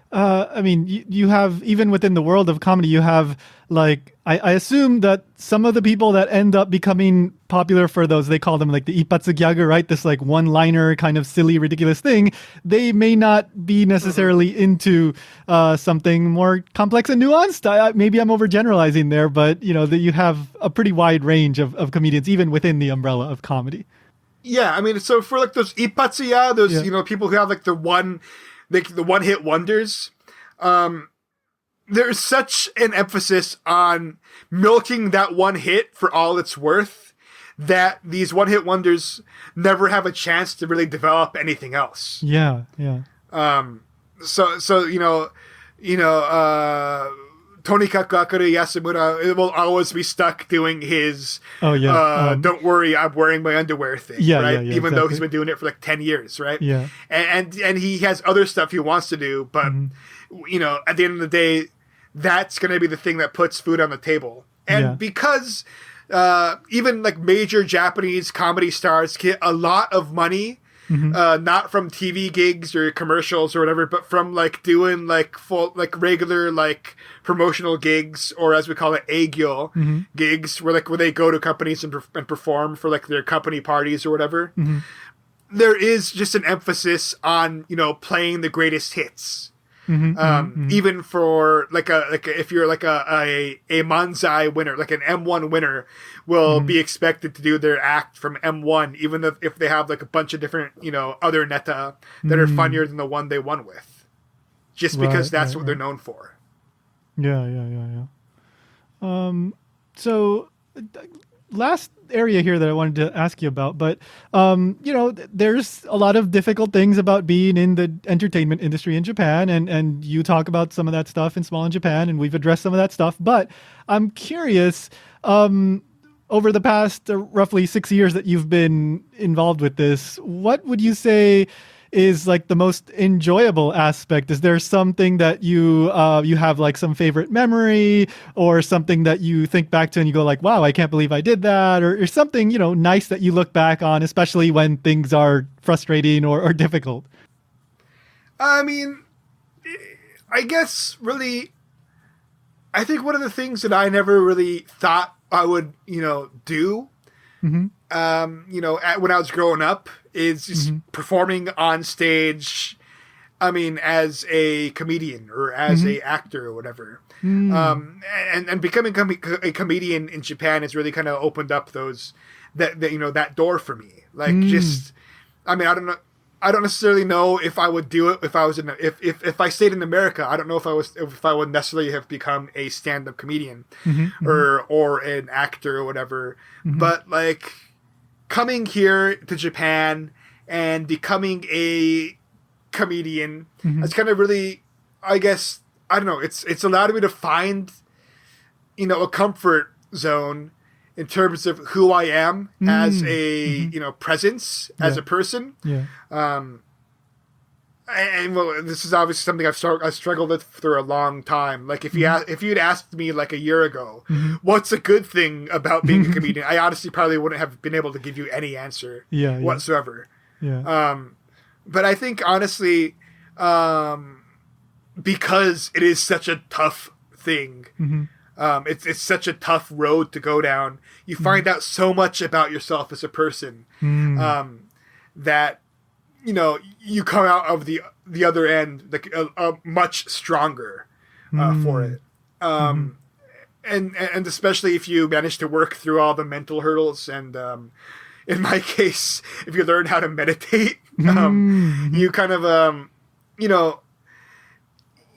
I mean, you have, even within the world of comedy, you have like, I assume that some of the people that end up becoming popular for those, they call them like the ippatsu gyagu, right? This like one-liner kind of silly, ridiculous thing. They may not be necessarily into something more complex and nuanced. Maybe I'm overgeneralizing there, but that you have a pretty wide range of comedians, even within the umbrella of comedy. Yeah, I mean, so for like those ippatsuya, those people who have like the one-hit wonders, there's such an emphasis on milking that one hit for all it's worth that these one-hit wonders never have a chance to really develop anything else. Yeah. So Tonikaku Akaru Yasamura will always be stuck doing his don't worry, I'm wearing my underwear thing, right? Even though he's been doing it for like 10 years, right? Yeah. And he has other stuff he wants to do, but at the end of the day, that's going to be the thing that puts food on the table. And because even like major Japanese comedy stars get a lot of money, not from TV gigs or commercials or whatever, but from like doing like full, like regular, like promotional gigs, or as we call it, yamieigyō gigs, where they go to companies and perform for like their company parties or whatever. There is just an emphasis on, playing the greatest hits. Even for like if you're like a Manzai winner, like an M1 winner will be expected to do their act from M1, even if they have like a bunch of different, other neta that are funnier than the one they won with, just because that's what they're known for. Yeah. So last area here that I wanted to ask you about, but there's a lot of difficult things about being in the entertainment industry in Japan, and you talk about some of that stuff in Small in Japan, and we've addressed some of that stuff, but I'm curious, over the past roughly 6 years that you've been involved with this, what would you say is like the most enjoyable aspect? Is there something that you have like some favorite memory, or something that you think back to and you go like, wow, I can't believe I did that, or something, nice that you look back on, especially when things are frustrating or difficult? I mean, I guess really, I think one of the things that I never really thought I would, do, when I was growing up, is just performing on stage I mean, as a comedian or as a actor or whatever. And becoming a comedian in Japan has really kind of opened up that door for me. Like just, I mean, I don't know. I don't necessarily know if I would do it if I was if I stayed in America. I don't know if I would necessarily have become a stand-up comedian or an actor or whatever. But like coming here to Japan and becoming a comedian has kind of really, I guess, I don't know. It's allowed me to find, a comfort zone in terms of who I am as a presence as a person. Yeah. And well, this is obviously something I've struggled with for a long time. Like if you'd asked me like a year ago, what's a good thing about being a comedian, I honestly probably wouldn't have been able to give you any answer whatsoever. Yeah. But I think honestly, because it is such a tough thing. It's such a tough road to go down. You find out so much about yourself as a person that you come out of the other end like a much stronger for it. And especially if you manage to work through all the mental hurdles and in my case, if you learn how to meditate, you kind of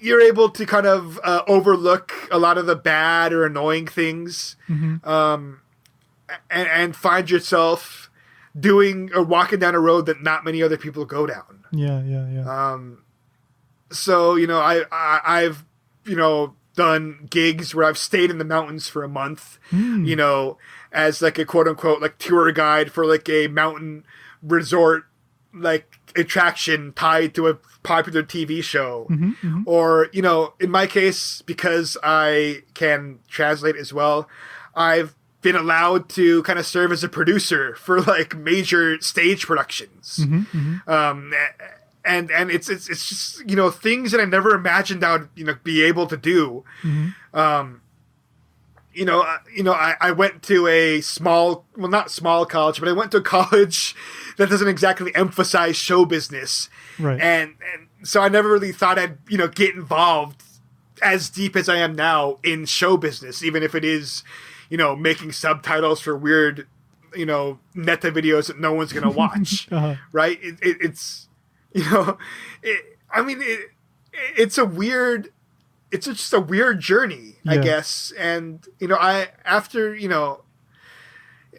you're able to kind of overlook a lot of the bad or annoying things, and find yourself doing or walking down a road that not many other people go down. Yeah. So I've done gigs where I've stayed in the mountains for a month, as like a quote unquote like tour guide for like a mountain resort like attraction tied to a popular TV show. Or in my case, because I can translate as well, I've been allowed to kind of serve as a producer for like major stage productions. And it's just things that I never imagined I would be able to do. I went to a not small college, but I went to a college that doesn't exactly emphasize show business. Right. And so I never really thought I'd, get involved as deep as I am now in show business, even if it is, making subtitles for weird, neta videos that no one's going to watch. Right. It's just a weird journey, I guess. And,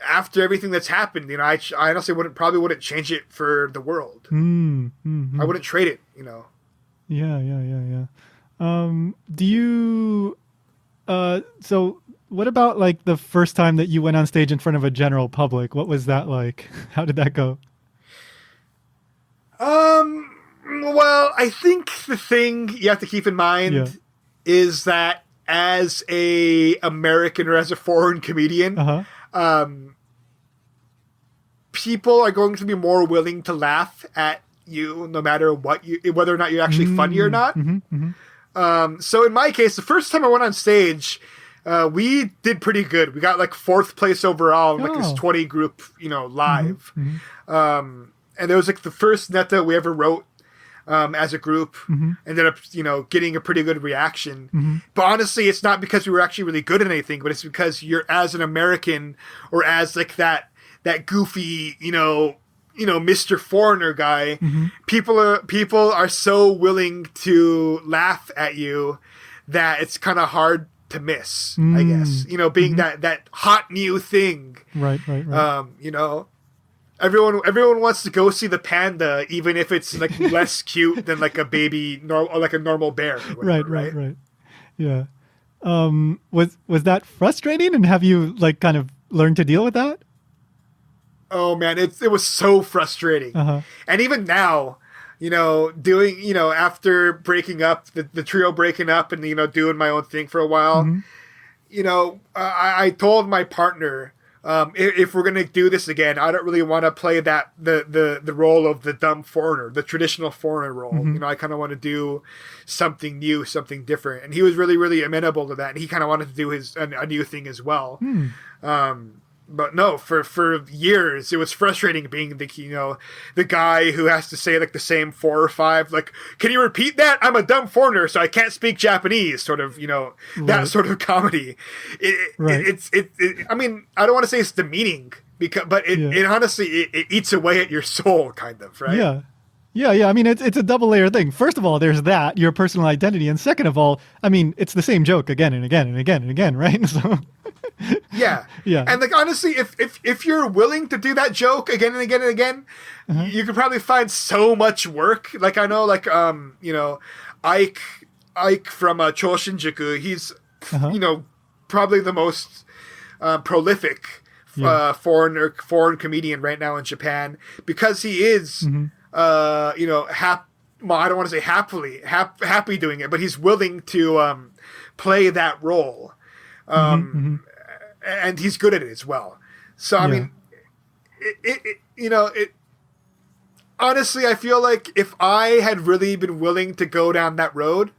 after everything that's happened, I honestly probably wouldn't change it for the world. I wouldn't trade it, Yeah. Do you, so what about like the first time that you went on stage in front of a general public? What was that like? How did that go? Well, I think the thing you have to keep in mind is that as a American or as a foreign comedian, people are going to be more willing to laugh at you no matter whether or not you're actually funny or not. So in my case, the first time I went on stage, we did pretty good. We got like 4th place overall in like this 20 group, live. And it was like the first neta we ever wrote as a group. Ended up, getting a pretty good reaction. But honestly, it's not because we were actually really good at anything, but it's because you're as an American or as like that goofy, Mr. Foreigner guy, people are so willing to laugh at you that it's kind of hard to miss, I guess. Being that hot new thing. Right. Everyone wants to go see the panda, even if it's like less cute than like a baby or like a normal bear. Or whatever, right. Yeah. Was that frustrating, and have you like kind of learned to deal with that? Oh man, it was so frustrating. And even now, doing, after breaking up, the trio breaking up and, doing my own thing for a while, I told my partner, if we're going to do this again, I don't really want to play the role of the dumb foreigner, the traditional foreigner role. I kind of want to do something new, something different. And he was really, really amenable to that. And he kind of wanted to do a new thing as well. But no, for years it was frustrating being the guy who has to say like the same 4 or 5 like, can you repeat that? I'm a dumb foreigner, so I can't speak Japanese. Sort of, that sort of comedy. I mean, I don't want to say it's demeaning but it honestly it eats away at your soul, kind of, right? Yeah. Yeah. I mean, it's a double layer thing. First of all, there's that, your personal identity, and second of all, I mean, it's the same joke again and again and again and again, right? So. Yeah. And like, honestly, if you're willing to do that joke again and again and again, you could probably find so much work. Like, I know, like, Ike from Choshinjuku, he's, probably the most prolific foreign comedian right now in Japan, because he is, I don't want to say happy doing it, but he's willing to play that role. And he's good at it as well. So, I mean, honestly, I feel like if I had really been willing to go down that road,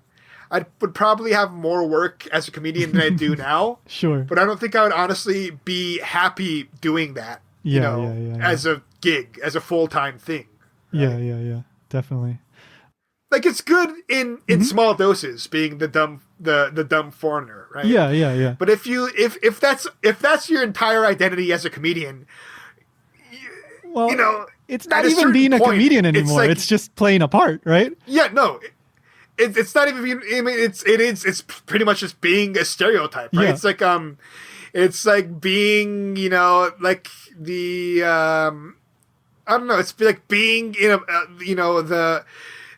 I would probably have more work as a comedian than I do now. Sure. But I don't think I would honestly be happy doing that, as a gig, as a full-time thing. Right? Yeah. Definitely. Like, it's good in small doses, being the dumb foreigner, right? Yeah. But if that's your entire identity as a comedian, it's not even being a comedian anymore. It's just playing a part, right? Yeah, no, it's not even. I mean, it's pretty much just being a stereotype, right? Yeah. It's like being, like the I don't know. It's like being in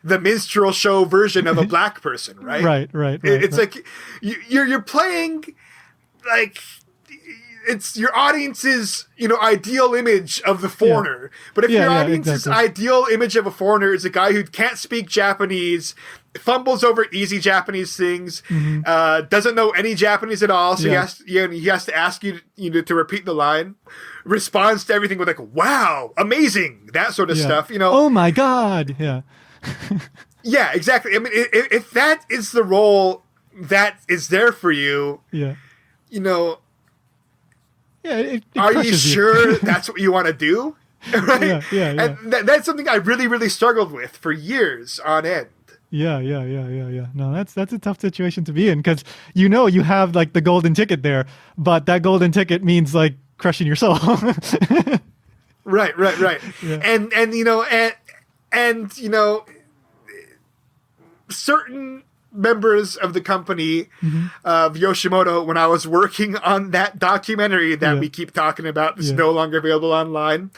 the minstrel show version of a black person, right? Right. It's like you're playing like it's your audience's ideal image of the foreigner. But if your audience's ideal image of a foreigner is a guy who can't speak Japanese, fumbles over easy Japanese things, doesn't know any Japanese at all, so he has to ask you to repeat the line, responds to everything with like, "Wow, amazing," that sort of stuff. Oh my God, yeah. Yeah, exactly. I mean, if that is the role that is there for you, are you sure that's what you want to do? Right? Yeah. And that's something I really, really struggled with for years on end. Yeah. No, that's a tough situation to be in, because you have like the golden ticket there, but that golden ticket means like crushing your soul. Right. Yeah. And certain members of the company of Yoshimoto, when I was working on that documentary that we keep talking about, that's no longer available online,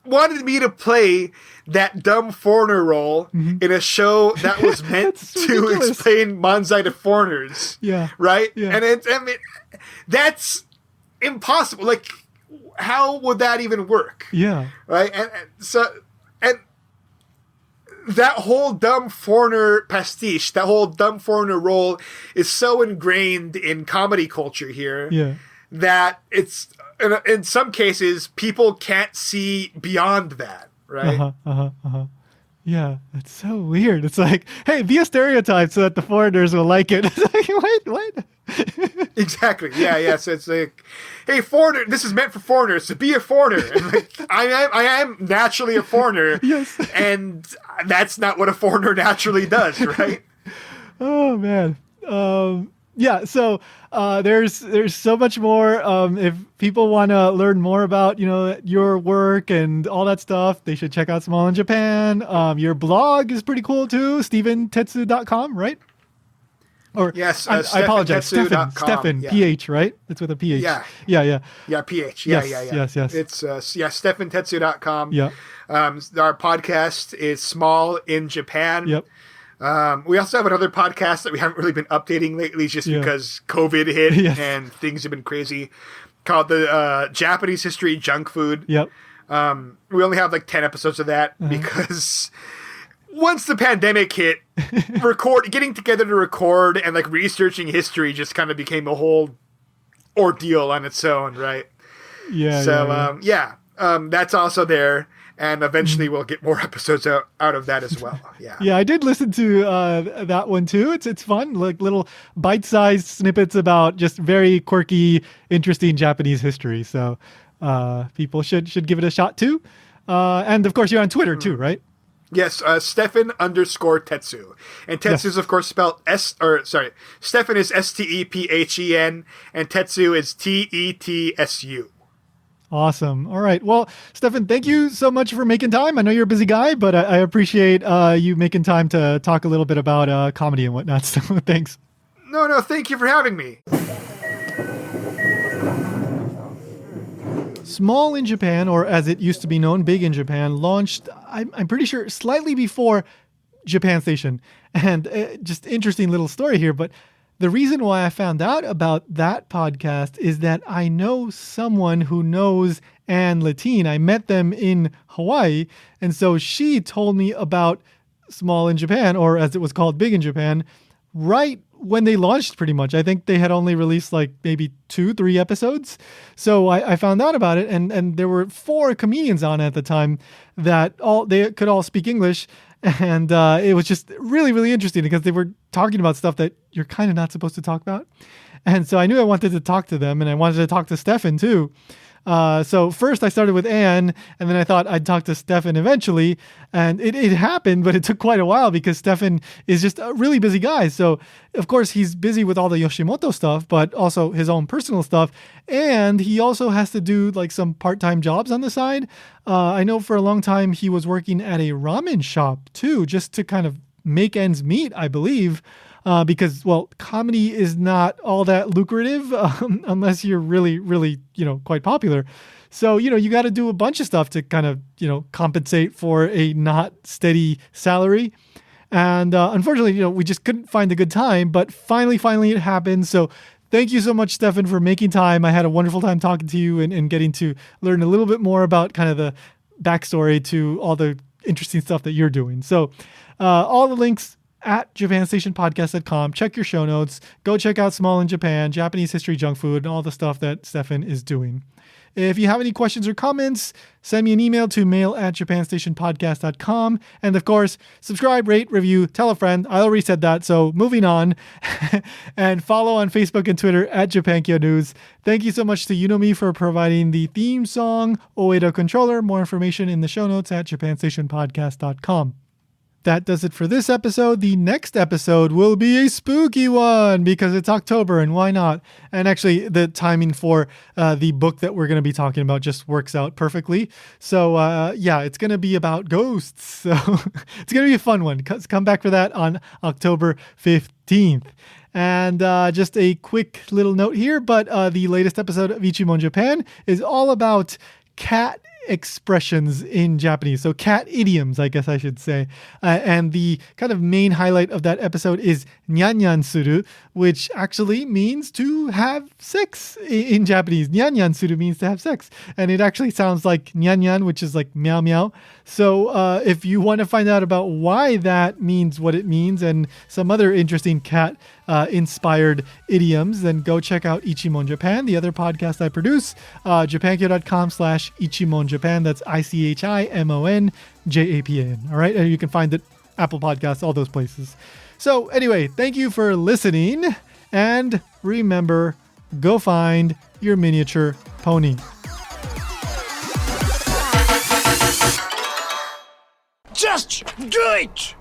wanted me to play that dumb foreigner role in a show that was meant to explain Manzai to foreigners. Yeah. Right? Yeah. And that's impossible. Like, how would that even work? Yeah. Right? And that whole dumb foreigner pastiche, that whole dumb foreigner role is so ingrained in comedy culture here that it's, in some cases, people can't see beyond that, right? Yeah, it's so weird. It's like, hey, be a stereotype so that the foreigners will like it. It's like, what? Exactly. Yeah. So it's like, hey, foreigner, this is meant for foreigners, so be a foreigner. And like, I am naturally a foreigner. Yes. And that's not what a foreigner naturally does, right? Oh, man. Yeah, so there's so much more. If people want to learn more about, your work and all that stuff, they should check out Small in Japan. Your blog is pretty cool too, StephenTetsu.com, right? Or yes, I apologize, Stephen, PH, right? It's with a PH. Yeah, PH. Yes. It's StephenTetsu.com. Yeah. Our podcast is Small in Japan. Yep. We also have another podcast that we haven't really been updating lately, just because COVID hit and things have been crazy, called the Japanese History Junk Food. Yep. We only have like 10 episodes of that because once the pandemic hit, getting together to record and like researching history just kind of became a whole ordeal on its own, right? Yeah. So that's also there. and eventually we'll get more episodes out of that as well. Yeah. Yeah, I did listen to that one too. It's fun, like little bite-sized snippets about just very quirky, interesting Japanese history. So people should give it a shot too. And of course, you're on Twitter too, right? Yes, Stephen _Tetsu. And Tetsu is, of course, spelled Stephen is Stephen, and Tetsu is Tetsu. Awesome. All right. Well, Stephen, thank you so much for making time. I know you're a busy guy, but I appreciate you making time to talk a little bit about comedy and whatnot. So thanks. No, thank you for having me. Small in Japan, or as it used to be known, Big in Japan, launched, I'm pretty sure, slightly before Japan Station. And just interesting little story here, but the reason why I found out about that podcast is that I know someone who knows Anne Latine. I met them in Hawaii, and so she told me about Small in Japan, or as it was called, Big in Japan, right when they launched pretty much. I think they had only released like maybe 2-3 episodes. So I found out about it, and there were 4 comedians on at the time that they could all speak English. And it was just really, really interesting because they were talking about stuff that you're kind of not supposed to talk about. And so I knew I wanted to talk to them, and I wanted to talk to Stephen too. So first I started with Anne, and then I thought I'd talk to Stephen eventually. And it happened, but it took quite a while because Stephen is just a really busy guy. So of course he's busy with all the Yoshimoto stuff, but also his own personal stuff. And he also has to do like some part-time jobs on the side. I know for a long time he was working at a ramen shop too, just to kind of make ends meet, I believe. Because, well, comedy is not all that lucrative unless you're really, really, quite popular. So, you got to do a bunch of stuff to kind of, compensate for a not steady salary. And unfortunately, we just couldn't find a good time. But finally it happened. So thank you so much, Stephen, for making time. I had a wonderful time talking to you and getting to learn a little bit more about kind of the backstory to all the interesting stuff that you're doing. So all the links at japanstationpodcast.com. Check your show notes. Go check out Small in Japan, Japanese history, junk food, and all the stuff that Stephen is doing. If you have any questions or comments, send me an email to mail@japanstationpodcast.com. And of course, subscribe, rate, review, tell a friend. I already said that, so moving on. And follow on Facebook and Twitter at Japankyo News. Thank you so much to Unomi for providing the theme song, Owarai Controller. More information in the show notes at japanstationpodcast.com. That does it for this episode. The next episode will be a spooky one because it's October and why not? And actually the timing for the book that we're going to be talking about just works out perfectly. So it's going to be about ghosts. So it's going to be a fun one. Come back for that on October 15th. And just a quick little note here, but the latest episode of Ichimon Japan is all about cat expressions in Japanese. So cat idioms, I guess I should say. And the kind of main highlight of that episode is nyan suru, which actually means to have sex in Japanese. Nyan suru means to have sex. And it actually sounds like nyan, which is like meow meow. So if you want to find out about why that means what it means and some other interesting cat inspired idioms, then go check out Ichimon Japan, the other podcast I produce, japankyo.com/Ichimon Japan. That's ICHIMON JAPAN. All right. And you can find it Apple Podcasts, all those places. So anyway, thank you for listening. And remember, go find your miniature pony. Just do it!